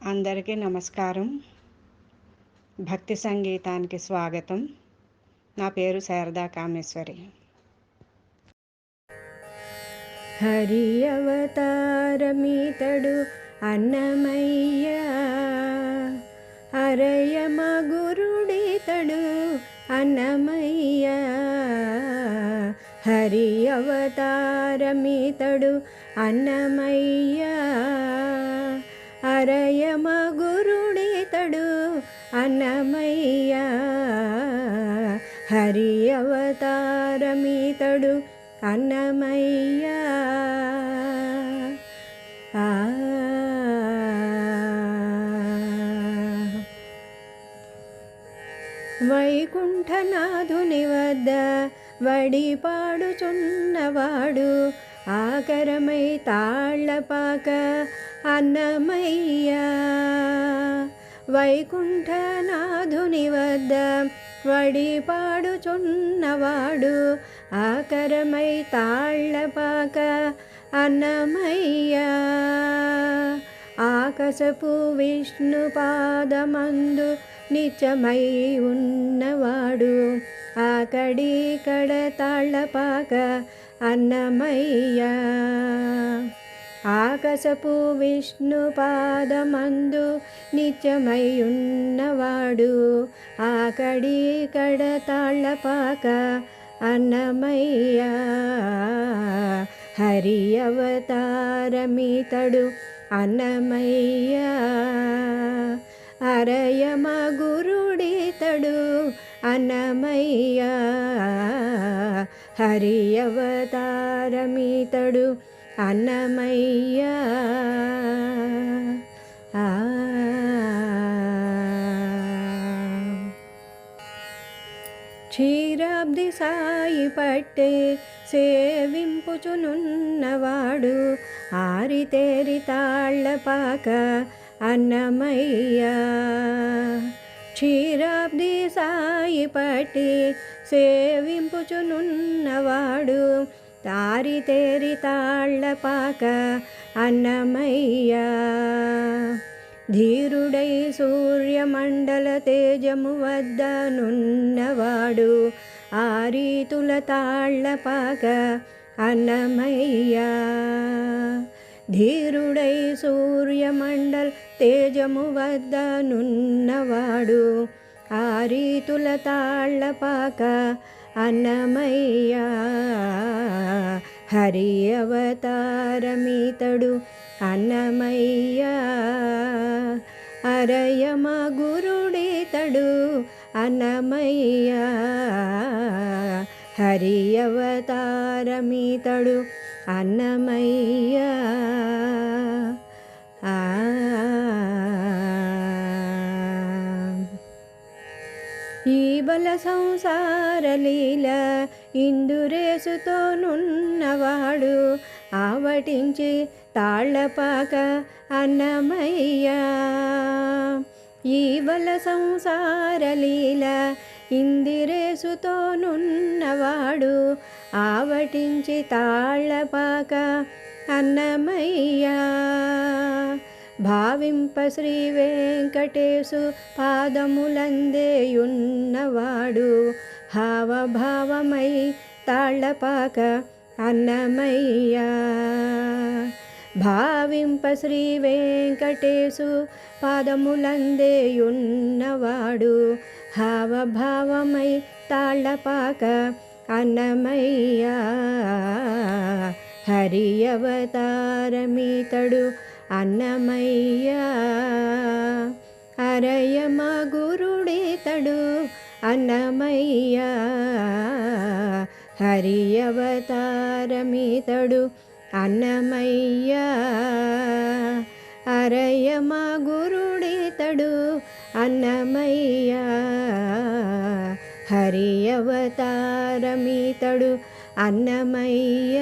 అందరికీ నమస్కారం. భక్తి సంగీతానికి స్వాగతం. నా పేరు శారదా కామేశ్వరి. హరి అవతారమితడు అన్నమయ్య, అరయమ గురుడితడు అన్నమయ్య. హరి అవతారమితడు అన్నమయ్య, అరయమ గురుడితడు అన్నమయ్య. హరి అవతారమితడు అన్నమయ్య. వైకుంఠనాథుని వద్ద వడి పాడుచున్నవాడు, ఆకరమై తాళ్ళపాక అన్నమయ్య. వైకుంఠనాథుని వద్ద వడి పాడుచున్నవాడు, ఆకరమై తాళ్ళపాక అన్నమయ్య. ఆకాశపు విష్ణు పాదమందు నిత్యమై ఉన్నవాడు, ఆకడి కడ తాళ్ళపాక అన్నమయ్య. ఆకాశపు విష్ణు పాదమందు నిత్యమై ఉన్నవాడు, ఆకడి కడ తాళ్ళపాక అన్నమయ్య. హరి అవతారమితడు అన్నమయ్య, అరయమ గురుడితడు అన్నమయ్య. హరి అవతారమితడు అన్నమయ్య. క్షీరాబ్ది సాయి పట్టే సేవింపుచునున్నవాడు, ఆరితేరి తాళ్ళపాక అన్నమయ్య. క్షీరాబ్ది సాయి పట్టి సేవింపుచునున్నవాడు, ఆరితేరి తాళ్ళపాక అన్నమయ్య. ధీరుడై సూర్యమండల తేజము వద్ద నున్నవాడు, ఆరీతుల తాళ్ళపాక అన్నమయ్య. ధీరుడై సూర్యమండల తేజము వద్ద నున్నవాడు, ఆరీతుల తాళ్ళపాక అన్నమయ్య. హరి అవతారమితడు అన్నమయ్య, అరయమ గురుడితడు అన్నమయ్య. హరి అవతారమితడు అన్నమయ్య. ఈ బల సంసార లీల ఇందురేసుతో నున్నవాడు, ఆవటించి తాళ్ళపాక అన్నమయ్య. ఈ బల సంసార లీల ఇందిరేసుతో నున్నవాడు, ఆవటించి తాళ్ళపాక అన్నమయ్య. భావింప శ్రీ వెంకటేశు పాదములందేయున్నవాడు, హావభావమై తాళ్ళపాక అన్నమయ్య. భావింప శ్రీ వెంకటేశు పాదములందేయున్నవాడు, హావభావమై తాళ్ళపాక అన్నమయ్య. హరి అవతారమితడు అన్నమయ్య, అరయమ గురుడితడు అన్నమయ్య. హరి అవతారమితడు అన్నమయ్య, అరయమ గురుడితడు అన్నమయ్య. హరి అవతారమితడు అన్నమయ్య.